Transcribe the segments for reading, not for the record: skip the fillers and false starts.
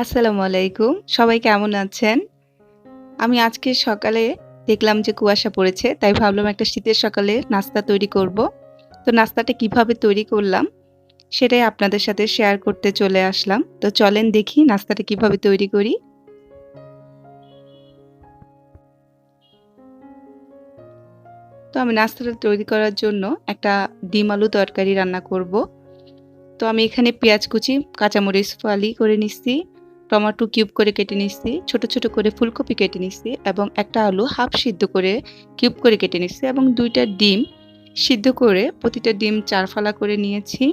আসসালামুআলাইকুম। সবাই কেমন আছেন? আমি আজকে সকালে দেখলাম যে কুয়াশা পড়েছে। তাই ভাবলাম একটা শীতের সকালে নাস্তা তৈরি করব। তো নাস্তাটা কিভাবে তৈরি করলাম সেটাই আপনাদের সাথে শেয়ার করতে চলে আসলাম। তো চলেন দেখি নাস্তাটা কিভাবে তৈরি করি। তো আমি নাস্তাটা তৈরি করার জন্য একটা ডিম আলু তরকারি রান্না করব। তো আমি এখানে পেঁয়াজ কুচি, কাঁচামরিচ ফালি করে নিচ্ছি, টমেটো কিউব করে কেটে নিচ্ছি, ছোট ছোট করে ফুলকপি কেটে নিচ্ছি এবং একটা আলু হাফ সিদ্ধ করে কিউব করে কেটে নিচ্ছি এবং ২টা ডিম সিদ্ধ করে প্রতিটা ডিম ৪ ফালা করে নিয়েছি।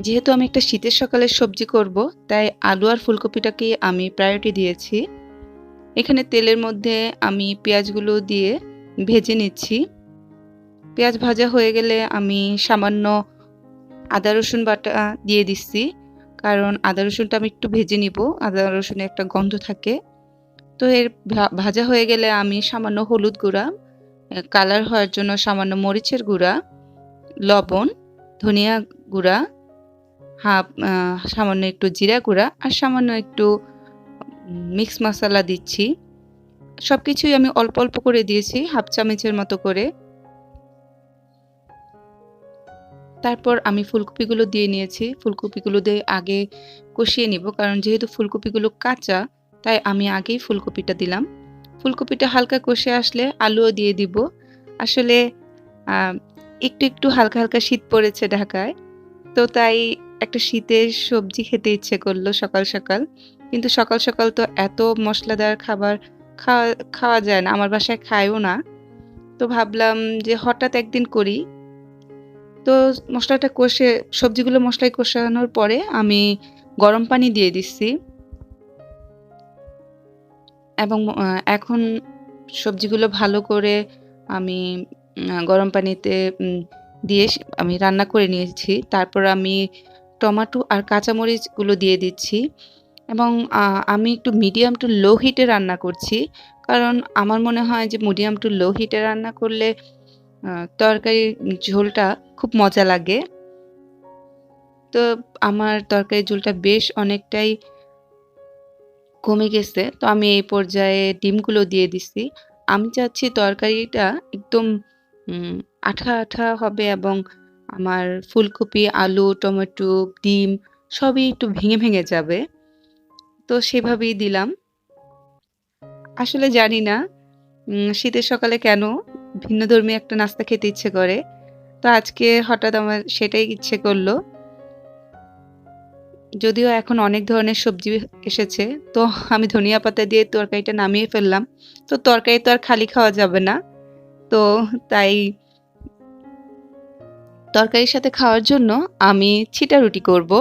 যেহেতু আমি একটা শীতের সকালে সবজি করব, তাই আলু আর ফুলকপিটাকে আমি প্রায়োরিটি দিয়েছি। এখানে তেলের মধ্যে আমি পেঁয়াজগুলো দিয়ে ভেজে নিচ্ছি। পেঁয়াজ ভাজা হয়ে গেলে আমি সামান্য আদা রসুন বাটা দিয়ে দিচ্ছি, কারণ আদা রসুনটা আমি একটু ভেজে নিব। আদা রসুনে একটা গন্ধ থাকে। তো এর ভাজা হয়ে গেলে আমি সামান্য হলুদ গুঁড়া, কালার হওয়ার জন্য সামান্য মরিচের গুঁড়া, লবণ, ধনিয়া গুঁড়া, সামান্য একটু জিরা গুঁড়া আর সামান্য একটু মিক্স মশলা দিচ্ছি। সব কিছুই আমি অল্প অল্প করে দিয়েছি, হাফ চামচের মতো করে। তারপর আমি ফুলকপিগুলো দিয়ে নিয়েছি। ফুলকপিগুলো দিয়ে আগে কষিয়ে নিব, কারণ যেহেতু ফুলকপিগুলো কাঁচা, তাই আমি আগেই ফুলকপিটা দিলাম। ফুলকপিটা হালকা কষে আসলে আলুও দিয়ে দিব। আসলে একটু একটু হালকা হালকা শীত পড়েছে ঢাকায়, তো তাই একটা শীতের সবজি খেতে ইচ্ছে করলো সকাল সকাল। কিন্তু সকাল সকাল তো এত মশলাদার খাবার খাওয়া খাওয়া যায় না, আমার বাসায় খায়ও না। তো ভাবলাম যে হঠাৎ একদিন করি। তো মশলাটা কষে সবজিগুলো মশলায় কষানোর পরে আমি গরম পানি দিয়ে দিচ্ছি এবং এখন সবজিগুলো ভালো করে আমি গরম পানিতে দিয়ে আমি রান্না করে নিয়েছি। তারপর আমি টমেটো আর কাঁচামরিচগুলো দিয়ে দিচ্ছি এবং আমি একটু মিডিয়াম টু লো হিটে রান্না করছি। কারণ আমার মনে হয় যে মিডিয়াম টু লো হিটে রান্না করলে তরকারির ঝোলটা খুব মজা লাগে। তো আমার তরকারির ঝোলটা বেশ অনেকটাই কমে গেছে। তো আমি এই পর্যায়ে ডিমগুলো দিয়ে দিচ্ছি। আমি চাচ্ছি তরকারিটা একদম উম আঠা, আঠা হবে এবং আমার ফুলকপি, আলু, টমেটো, ডিম সবই একটু ভেঙে, ভেঙে যাবে। তো সেভাবেই দিলাম। আসলে জানি না শীতের সকালে কেন ভিন্নধর্মী একটা নাস্তা খেতে ইচ্ছে করে। তো আজকে হঠাৎ আমার সেটাই ইচ্ছে করল। যদিও এখন অনেক ধরনের সবজি এসেছে, তো আমি ধনিয়া পাতা দিয়ে তরকারিটা নামিয়ে ফেললাম। তো তরকারি তো আর খালি খাওয়া যাবে না। তো তাই তরকারির সাথে খাওয়ার জন্য আমি ছিটা রুটি করব।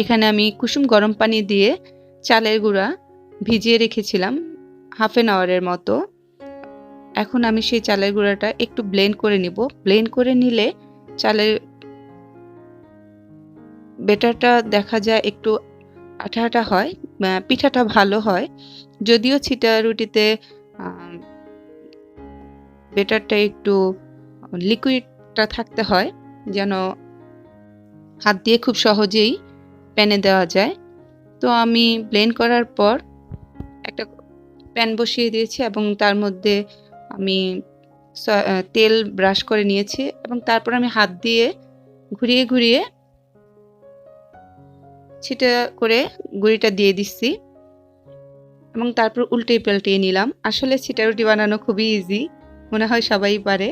এখানে আমি কুসুম গরম পানি দিয়ে চালের গুঁড়া ভিজিয়ে রেখেছিলাম হাফ অ্যান আওয়ারের মতো। এখন আমি সেই চালের গুঁড়াটা একটু ব্লেন্ড করে নিব। ব্লেন্ড করে নিলে চালের ব্যাটারটা দেখা যায় একটু আঠা, আঠা হয়, পিঠাটা ভালো হয়। যদিও ছিটা রুটিতে আ ব্যাটারটা একটু লিকুইডটা থাকতে হয়, যেন হাত দিয়ে খুব সহজেই প্যানে দেওয়া যায়। তো আমি ব্লেন্ড করার পর একটা প্যান বসিয়ে দিয়েছি এবং তার মধ্যে আমি তেল ব্রাশ করে নিয়েছি এবং তারপর আমি হাত দিয়ে ঘুরিয়ে, ঘুরিয়ে ছিটা করে গুঁড়িটা দিয়ে দিচ্ছি এবং তারপর উল্টিয়ে-পাল্টিয়ে নিলাম। আসলে ছিটা রুটি বানানো খুবই ইজি। মনে হয় সবাই পারে।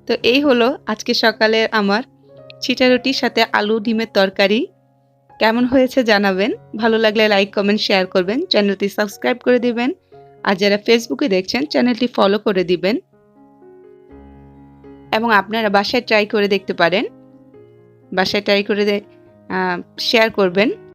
তো এই হলো আজকে সকালের আমার ছিটা রুটির সাথে আলু ডিমের তরকারি। কেমন হয়েছে জানাবেন। ভালো লাগলে লাইক, কমেন্ট, শেয়ার করবেন। চ্যানেলটি সাবস্ক্রাইব করে দিবেন। আর যারা ফেসবুকে দেখছেন চ্যানেলটি ফলো করে দিবেন এবং আপনারা বাসায় ট্রাই করে দেখতে পারেন। বাসায় ট্রাই করে শেয়ার করবেন।